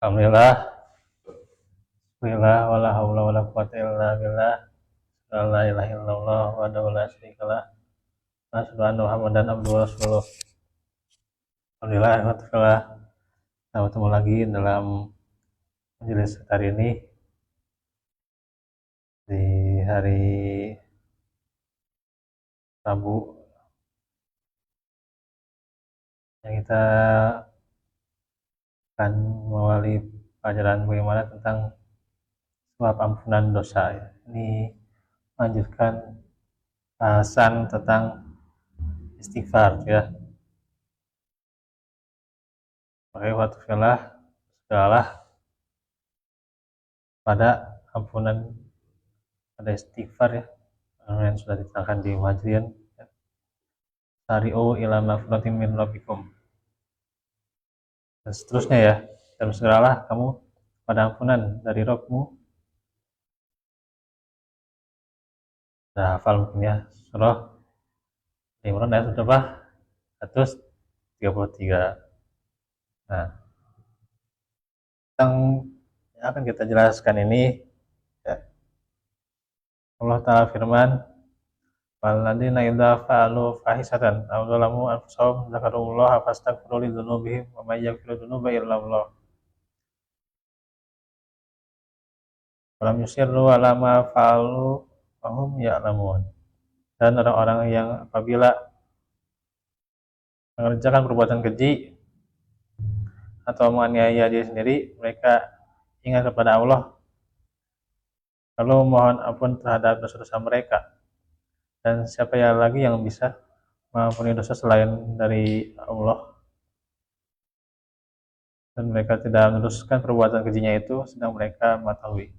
Alhamdulillah, bismillah, wala haula wala quwata illa billah, la ilaha illallah wa la syarikalah, asyhadu anna Muhammadan abduhu wa rasuluh. Alhamdulillah, alhamdulillah, kita bertemu lagi dalam majelis hari ini di hari Rabu yang kita akan mengawali pelajaran bagaimana tentang sebab ampunan dosa. Ini melanjutkan bahasan tentang istighfar ya. Makanya waktulah segala pada ampunan, pada istighfar ya, yang sudah diterangkan di Majrian ya. Sari'u ila magfiratin min rabbikum, dan seterusnya ya, dan segeralah kamu pada ampunan dari Rabbmu. Sudah hafal mungkin ya surah Imran ayat berapa? 133. Nah, yang akan kita jelaskan ini ya, Allah Ta'ala firman, walladzina idza fa'alu fahisatan aw zalamu anfusahum dzakarullaha fastaghfiru lidzunubihim wa may yaghfiru dzunuba illa Allah wa lam yusirru 'ala ma fa'alu wa hum ya'lamun. Dan orang-orang yang apabila mengerjakan perbuatan keji atau menganiaya diri sendiri, mereka ingat kepada Allah lalu mohon ampun terhadap dosa-dosa mereka. Dan siapa yang lagi yang bisa mengampuni dosa selain dari Allah? Dan mereka tidak meneruskan perbuatan kejinya itu sedang mereka mengetahui.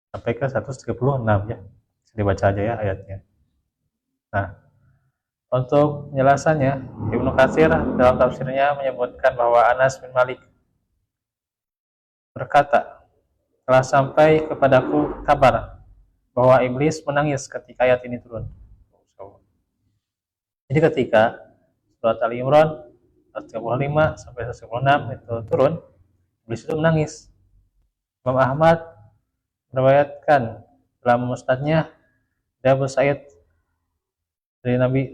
Sampai ke 136 ya. Bisa dibaca aja ya ayatnya. Nah, untuk penjelasannya, Ibnu Katsir dalam tafsirnya menyebutkan bahwa Anas bin Malik berkata, telah sampai kepadaku kabar bahwa iblis menangis ketika ayat ini turun. Jadi ketika surat Ali Imran 135 sampai 136 itu turun, iblis itu menangis. Imam Ahmad meriwayatkan dalam musnadnya dari Abu Sa'id dari Nabi,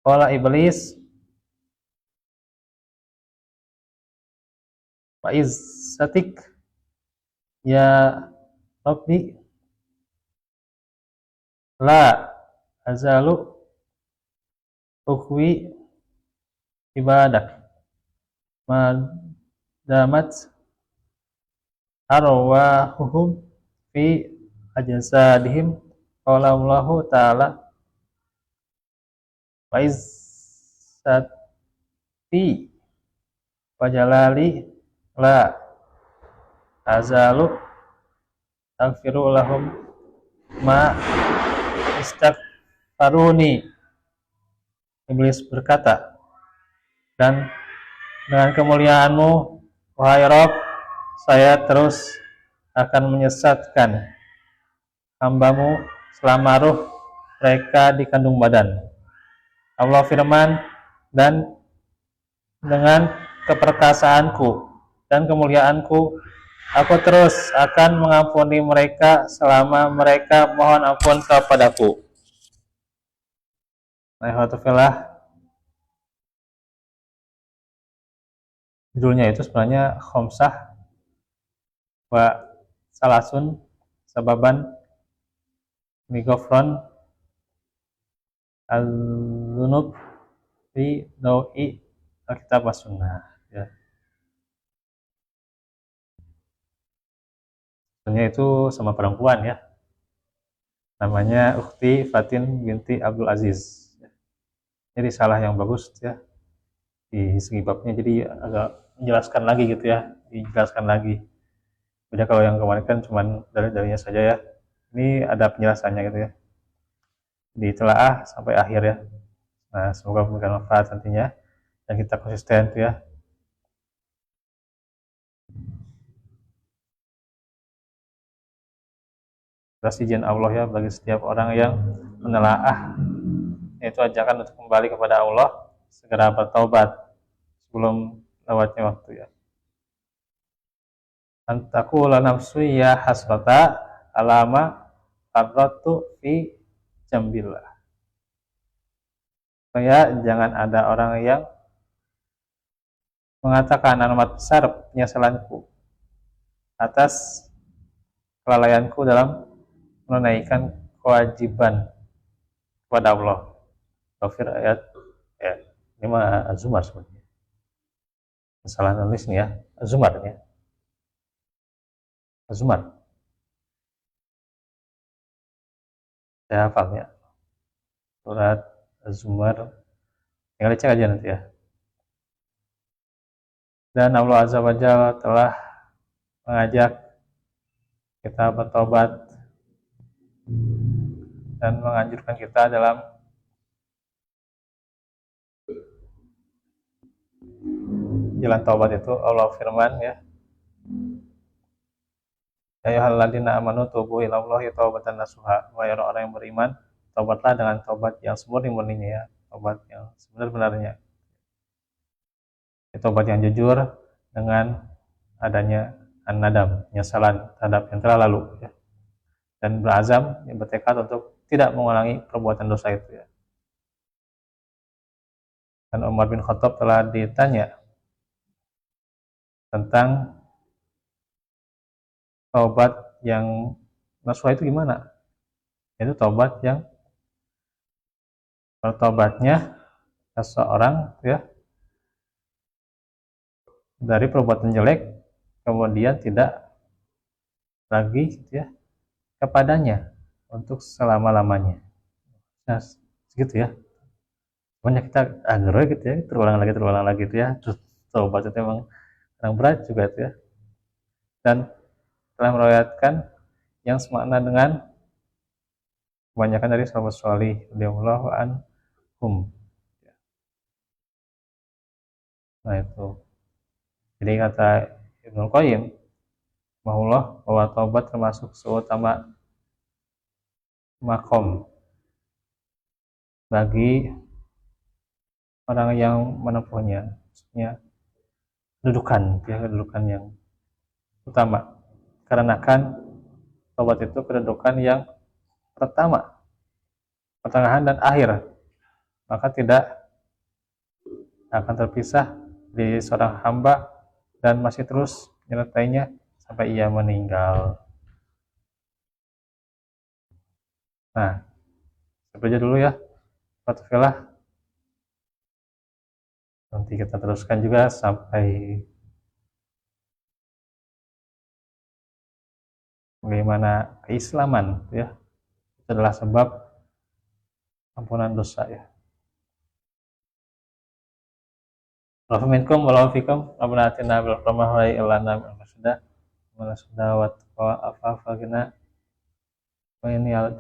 qala iblis wa izzatik ya Rabbi la azalu ukwi ibadak madamat arwahuhum fi ajsadihim. Qala Allahu ta'ala wa izzati wa jalali la azalu aghfiru lahum ma istaghfaruni. Iblis berkata, dan dengan kemuliaanmu wahai Rabb, saya terus akan menyesatkan hambamu selama ruh mereka di kandung badan. Allah firman, dan dengan keperkasaanku dan kemuliaanku aku terus akan mengampuni mereka selama mereka mohon ampun kepadaku. Alhamdulillah, judulnya itu sebenarnya khomsah wa salasun sababan migofron al-zunub fi dawi al-kitab wa sunnah ya. Sebenarnya itu sama perempuan ya, namanya Ukhti Fatin binti Abdul Aziz. Jadi salah yang bagus ya di segi babnya, jadi agak menjelaskan lagi gitu ya, dijelaskan lagi. Beda kalau yang kemarin kan cuman dari-darinya saja ya, ini ada penjelasannya gitu ya, ditelaah sampai akhir ya. Nah, semoga memberikan manfaat nantinya dan kita konsisten tuh ya. Atas izin Allah ya bagi setiap orang yang menelaah, yaitu ajakan untuk kembali kepada Allah, segera bertaubat sebelum lewatnya waktu ya. Antakula nafsu ya hasrata alama farratu fi jambillah. Supaya jangan ada orang yang mengatakan amat besar penyesalanku atas kelalaianku dalam menunaikan kewajiban kepada Allah. Kafir ayat ya, ini mah Azumar sebenarnya. Salah nulis nih ya, Azumar ya. Azumar. Saya hafalnya. Surat Azumar. Tinggal dicek aja nanti ya. Dan Allah Azza wa Jalla telah mengajak kita bertobat dan menganjurkan kita dalam jalan taubat itu. Allah firman ya, ya ayyuhalladzina amanu tubu ilallahi taubatan nasuha. Wahai orang yang beriman, taubatlah dengan taubat yang semurni-murninya ya, taubat yang sebenar-benarnya. Taubat yang jujur dengan adanya an-nadam, penyesalan terhadap yang telah lalu ya. Dan berazam, yang bertekad untuk tidak mengulangi perbuatan dosa itu ya. Dan Umar bin Khattab telah ditanya tentang taubat yang nasuha itu gimana? Itu taubat yang bertobatnya seseorang ya dari perbuatan jelek kemudian tidak lagi ya kepadanya untuk selama-lamanya. Nah, segitu ya. Banyak kita agar gitu ya, terulang lagi gitu ya. Terus taubat itu memang yang berat juga itu ya. Dan telah meriwayatkan yang semakna dengan kebanyakan dari sahabat salih radhiyallahu anhum. Nah itu. Jadi kata Ibnu Qayyim bahwa taubat termasuk seutama makom bagi orang yang menempuhnya, maksudnya kedudukan yang utama. Karena kan taubat itu kedudukan yang pertama, pertengahan dan akhir, maka tidak akan terpisah di seorang hamba dan masih terus menyertainya sampai ia meninggal. Nah, sampai dulu ya, Fatfilah. Nanti kita teruskan juga sampai bagaimana keislaman ya. Itu adalah sebab ampunan dosa ya. Wafiminkum walafikum Rabbana atina bil rahmah ilana min rasyida wa sudah wa afa fagina wa ini al